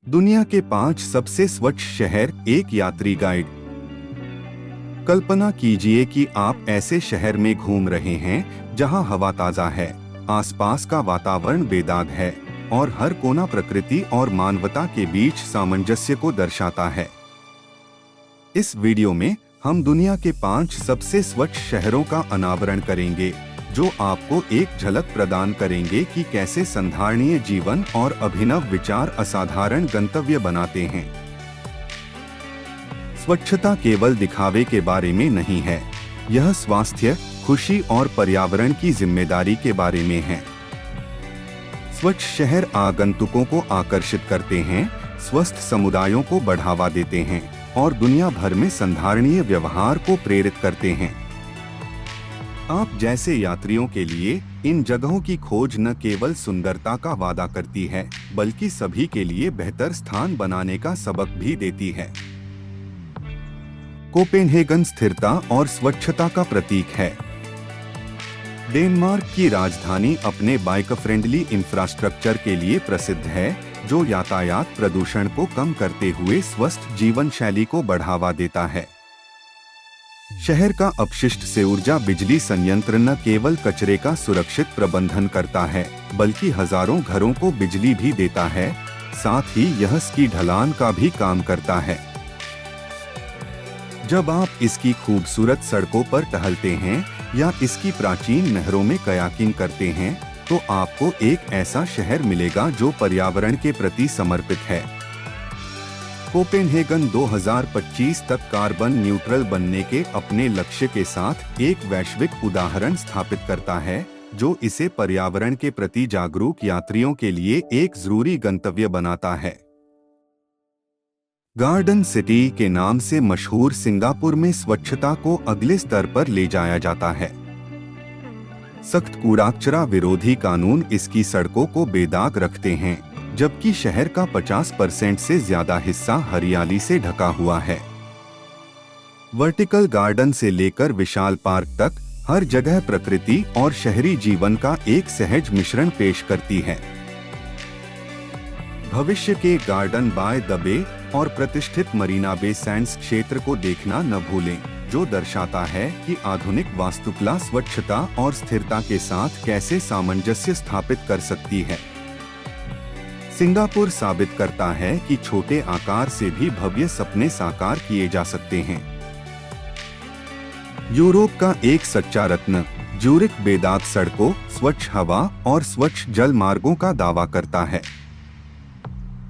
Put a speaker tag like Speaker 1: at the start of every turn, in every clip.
Speaker 1: दुनिया के 5 सबसे स्वच्छ शहर, एक यात्री गाइड। कल्पना कीजिए कि आप ऐसे शहर में घूम रहे हैं जहां हवा ताजा है, आसपास का वातावरण बेदाग है और हर कोना प्रकृति और मानवता के बीच सामंजस्य को दर्शाता है। इस वीडियो में हम दुनिया के 5 सबसे स्वच्छ शहरों का अनावरण करेंगे, जो आपको एक झलक प्रदान करेंगे कि कैसे संधारणीय जीवन और अभिनव विचार असाधारण गंतव्य बनाते हैं। स्वच्छता केवल दिखावे के बारे में नहीं है, यह स्वास्थ्य, खुशी और पर्यावरण की जिम्मेदारी के बारे में है। स्वच्छ शहर आगंतुकों को आकर्षित करते हैं, स्वस्थ समुदायों को बढ़ावा देते हैं और दुनिया भर में संधारणीय व्यवहार को प्रेरित करते हैं। आप जैसे यात्रियों के लिए इन जगहों की खोज न केवल सुंदरता का वादा करती है, बल्कि सभी के लिए बेहतर स्थान बनाने का सबक भी देती है। कोपेनहेगन स्थिरता और स्वच्छता का प्रतीक है। डेनमार्क की राजधानी अपने बाइक फ्रेंडली इंफ्रास्ट्रक्चर के लिए प्रसिद्ध है, जो यातायात प्रदूषण को कम करते हुए स्वस्थ जीवन शैली को बढ़ावा देता है। शहर का अपशिष्ट से ऊर्जा बिजली संयंत्र न केवल कचरे का सुरक्षित प्रबंधन करता है, बल्कि हजारों घरों को बिजली भी देता है। साथ ही यह स्की ढलान का भी काम करता है। जब आप इसकी खूबसूरत सड़कों पर टहलते हैं या इसकी प्राचीन नहरों में कयाकिंग करते हैं, तो आपको एक ऐसा शहर मिलेगा जो पर्यावरण के प्रति समर्पित है। कोपेनहेगन 2025 तक कार्बन न्यूट्रल बनने के अपने लक्ष्य के साथ एक वैश्विक उदाहरण स्थापित करता है, जो इसे पर्यावरण के प्रति जागरूक यात्रियों के लिए एक जरूरी गंतव्य बनाता है। गार्डन सिटी के नाम से मशहूर सिंगापुर में स्वच्छता को अगले स्तर पर ले जाया जाता है। सख्त कूड़ा-कचरा विरोधी कानून इसकी सड़कों को बेदाग रखते हैं, जबकि शहर का 50% से ज्यादा हिस्सा हरियाली से ढका हुआ है। वर्टिकल गार्डन से लेकर विशाल पार्क तक हर जगह प्रकृति और शहरी जीवन का एक सहज मिश्रण पेश करती है। भविष्य के गार्डन बाय द बे और प्रतिष्ठित मरीना बे सैंड्स क्षेत्र को देखना न भूलें, जो दर्शाता है कि आधुनिक वास्तुकला स्वच्छता और स्थिरता के साथ कैसे सामंजस्य स्थापित कर सकती है। सिंगापुर साबित करता है कि छोटे आकार से भी भव्य सपने साकार किए जा सकते हैं। यूरोप का एक सच्चा रत्न ज्यूरिख बेदाग सड़कों, स्वच्छ हवा और स्वच्छ जल मार्गों का दावा करता है।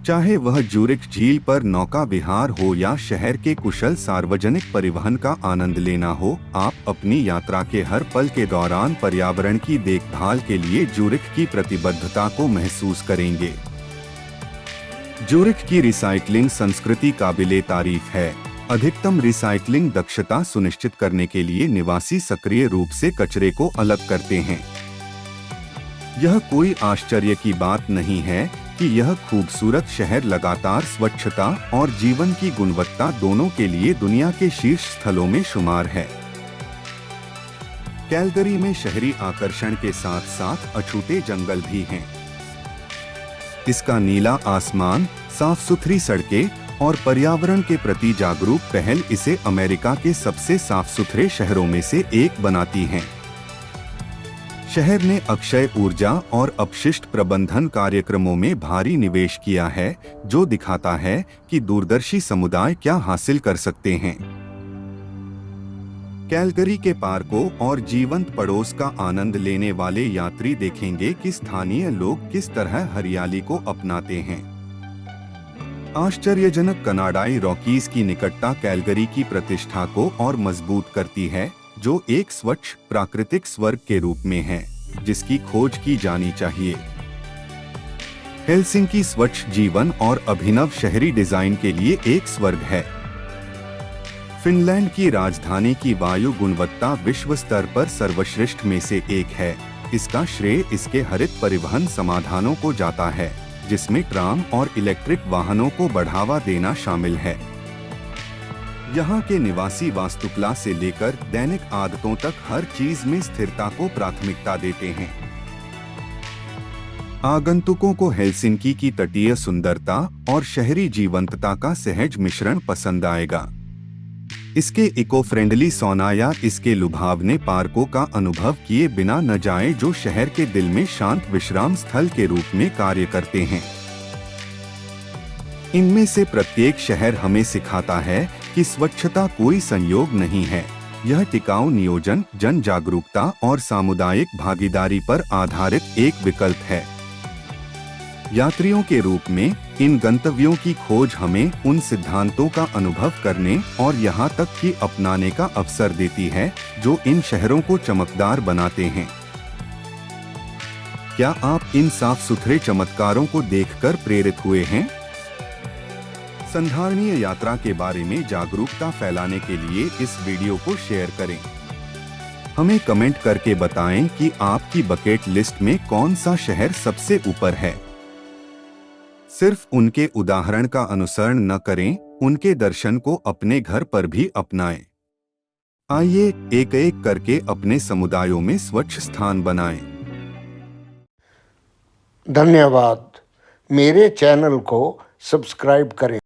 Speaker 1: चाहे वह ज्यूरिख झील पर नौका विहार हो या शहर के कुशल सार्वजनिक परिवहन का आनंद लेना हो, आप अपनी यात्रा के हर पल के दौरान पर्यावरण की देखभाल के लिए ज्यूरिख की प्रतिबद्धता को महसूस करेंगे। ज्यूरिख की रिसाइकलिंग संस्कृति काबिले तारीफ है। अधिकतम रिसाइकलिंग दक्षता सुनिश्चित करने के लिए निवासी सक्रिय रूप से कचरे को अलग करते हैं। यह कोई आश्चर्य की बात नहीं है कि यह खूबसूरत शहर लगातार स्वच्छता और जीवन की गुणवत्ता दोनों के लिए दुनिया के शीर्ष स्थलों में शुमार है। कैलगरी में शहरी आकर्षण के साथ साथ अछूते जंगल भी हैं। इसका नीला आसमान, साफ सुथरी सड़कें और पर्यावरण के प्रति जागरूक पहल इसे अमेरिका के सबसे साफ सुथरे शहरों में से एक बनाती हैं। शहर ने अक्षय ऊर्जा और अपशिष्ट प्रबंधन कार्यक्रमों में भारी निवेश किया है, जो दिखाता है कि दूरदर्शी समुदाय क्या हासिल कर सकते हैं। कैलगरी के पार्कों और जीवंत पड़ोस का आनंद लेने वाले यात्री देखेंगे कि स्थानीय लोग किस तरह हरियाली को अपनाते हैं। आश्चर्यजनक कनाडाई रॉकीज की निकटता कैलगरी की प्रतिष्ठा को और मजबूत करती है, जो एक स्वच्छ प्राकृतिक स्वर्ग के रूप में है, जिसकी खोज की जानी चाहिए। हेलसिंकी स्वच्छ जीवन और अभिनव शहरी डिजाइन के लिए एक स्वर्ग है। फिनलैंड की राजधानी की वायु गुणवत्ता विश्व स्तर पर सर्वश्रेष्ठ में से एक है। इसका श्रेय इसके हरित परिवहन समाधानों को जाता है, जिसमें ट्राम और इलेक्ट्रिक वाहनों को बढ़ावा देना शामिल है। यहाँ के निवासी वास्तुकला से लेकर दैनिक आदतों तक हर चीज में स्थिरता को प्राथमिकता देते हैं। आगंतुकों को हेलसिंकी की तटीय सुंदरता और शहरी जीवंतता का सहज मिश्रण पसंद आएगा। इसके इको फ्रेंडली सौना या इसके लुभावने पार्कों का अनुभव किए बिना न जाए, जो शहर के दिल में शांत विश्राम स्थल के रूप में कार्य करते हैं। इनमें से प्रत्येक शहर हमें सिखाता है कि स्वच्छता कोई संयोग नहीं है, यह टिकाऊ नियोजन, जन जागरूकता और सामुदायिक भागीदारी पर आधारित एक विकल्प है। यात्रियों के रूप में इन गंतव्यों की खोज हमें उन सिद्धांतों का अनुभव करने और यहाँ तक कि अपनाने का अवसर देती है जो इन शहरों को चमकदार बनाते हैं। क्या आप इन साफ सुथरे चमत्कारों को देखकर प्रेरित हुए हैं? संधारणीय यात्रा के बारे में जागरूकता फैलाने के लिए इस वीडियो को शेयर करें। हमें कमेंट करके बताएं कि आपकी बकेट लिस्ट में कौन सा शहर सबसे ऊपर है। सिर्फ उनके उदाहरण का अनुसरण न करें, उनके दर्शन को अपने घर पर भी अपनाएं। आइए एक एक करके अपने समुदायों में स्वच्छ स्थान बनाएं।
Speaker 2: धन्यवाद। मेरे चैनल को सब्सक्राइब करें।